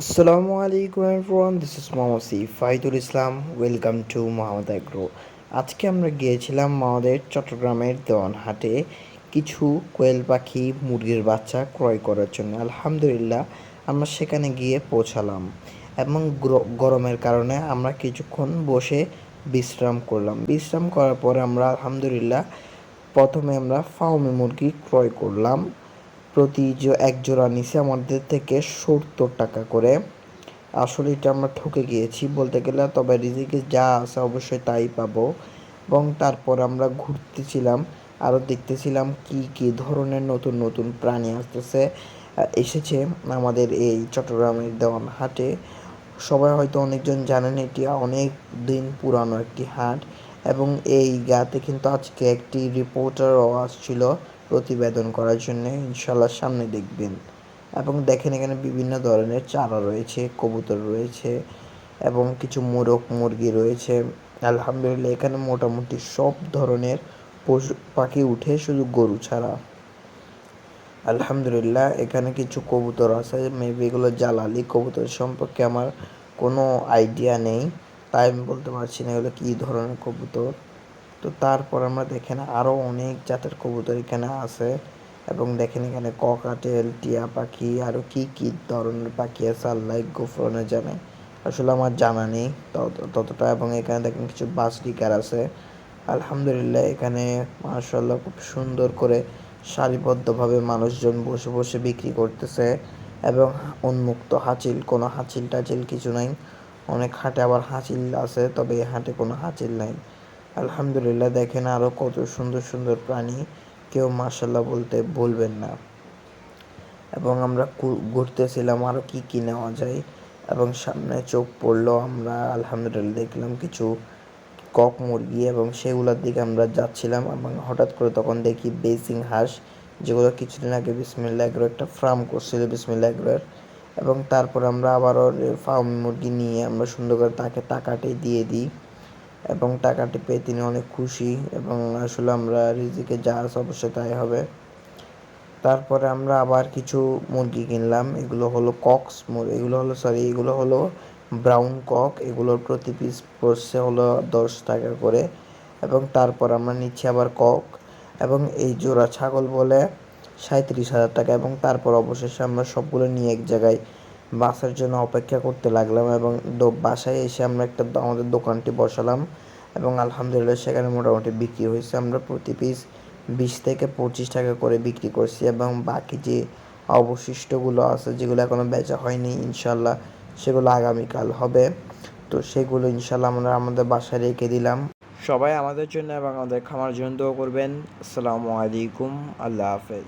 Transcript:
Assalamu alaikum everyone, this is Mohammad Sif Faidul Islam. Welcome to Mohammad Agro. আজকে আমরা গিয়েছিলাম আমাদের চট্টগ্রামের দেওয়ানহাটে কিছু কোয়েল পাখি মুরগির বাচ্চা ক্রয় করার জন্য। আলহামদুলিল্লাহ আমরা সেখানে গিয়ে পৌঁছালাম এবং গরমের কারণে আমরা কিছুক্ষণ বসে বিশ্রাম করলাম। বিশ্রাম করার পরে আমরা আলহামদুলিল্লাহ প্রথমে আমরা ফার্মি মুরগি ক্রয় করলাম। প্রতি এক জোড়া নিচে আমাদের থেকে 70 টাকা করে। আসলে এটা আমরা ঠকে গিয়েছি বলতে গেলে, তবে রিজিকে যা আছে অবশ্যই তাই পাবো। এবং তারপর আমরা ঘুরতেছিলাম, আরও দেখতেছিলাম কি কি ধরনের নতুন নতুন প্রাণী আসতেছে এসেছে আমাদের এই চট্টগ্রামের দেওয়ান হাটে। সবাই হয়তো অনেকজন জানেন এটি অনেক দিন পুরানো একটি হাট, এবং এই গাতে কিন্তু আজকে একটি রিপোর্টারও আসছিল প্রতিবেদন করার জন্য। ইনশাল্লাহ সামনে দেখবেন। এবং দেখেন এখানে বিভিন্ন ধরনের চারা রয়েছে, কবুতর রয়েছে এবং কিছু মোরগ মুরগি রয়েছে। আলহামদুলিল্লাহ এখানে মোটামুটি সব ধরনের পশু পাখি উঠে, শুধু গরু ছাড়া। আলহামদুলিল্লাহ এখানে কিছু কবুতর আছে, মেবি এগুলো জালালি কবুতর, সম্পর্কে আমার কোনো আইডিয়া নেই, তাই আমি বলতে পারছি না এগুলো কী ধরনের কবুতর। তো তারপর আমরা দেখেন আরও অনেক জাতের কবুতর এখানে আছে, এবং দেখেন এখানে ককাটেল, টিয়া পাখি, আরও কী কী ধরনের পাখি আছে আল্লাহ গোফরনে জানে, আসলে আমার জানা নেই ততটা। এবং এখানে দেখেন কিছু বাসলিকার আছে। আলহামদুলিল্লাহ এখানে মাশাআল্লাহ খুব সুন্দর করে সারিবদ্ধভাবে মানুষজন বসে বসে বিক্রি করতেছে, এবং উন্মুক্ত হাঁচিল, কোনো হাঁচিল টাচিল কিছু নাই। অনেক হাটে আবার হাঁচিল আছে, তবে এই হাটে কোনো হাঁচিল নাই। আলহামদুলিল্লাহ দেখেন আরও কত সুন্দর সুন্দর প্রাণী, কেউ মাশাআল্লাহ বলতে বলবেন না। এবং আমরা ঘুরতেছিলাম আরও কী কী নেওয়া যায়, এবং সামনে চোখ পড়লো, আমরা আলহামদুলিল্লাহ দেখলাম কিছু কক মুরগি, এবং সেগুলোর দিকে আমরা যাচ্ছিলাম। এবং হঠাৎ করে তখন দেখি বেসিং হাঁস, যেগুলো কিছুদিন আগে বিসমিল্লাহ এগ্রো একটা ফার্ম করছিল বিসমিল্লাহ এগ্রোর। এবং তারপর আমরা আবারও ফার্ম মুরগি নিয়ে আমরা সুন্দর করে তাকে টাকাটি দিয়ে দিই, এবং টাকাটি পেয়ে তিনি অনেক খুশি। এবং আসলে আমরা রিজিকে যা আছে অবশ্যই তাই হবে। তারপরে আমরা আবার কিছু মুরগি কিনলাম, এগুলো হলো এগুলো হলো ব্রাউন কক, এগুলোর প্রতি পিস পড়ছে হলো 10 টাকা করে। এবং তারপর আমরা নিচ্ছি আবার কক, এবং এই জোড়া ছাগল বলে 37,000 টাকা। এবং তারপর অবশেষে আমরা সবগুলো নিয়ে এক জায়গায় বাসের জন্য অপেক্ষা করতে লাগলাম, এবং বাসায় এসে আমরা আমাদের দোকানটি বসালাম, এবং আলহামদুলিল্লাহ সেখানে মোটামুটি বিক্রি হয়েছে। আমরা প্রতি পিস 20 থেকে 25 টাকা করে বিক্রি করছি, এবং বাকি যে অবশিষ্টগুলো আছে যেগুলো এখনও বেচা হয়নি ইনশাল্লাহ সেগুলো আগামীকাল হবে। তো সেগুলো ইনশাল্লাহ আমরা আমাদের বাসায় রেখে দিলাম। সবাই আমাদের জন্য এবং আমাদের খামার জন্য দোয়া করবেন। আসসালামু আলাইকুম, আল্লাহ হাফেজ।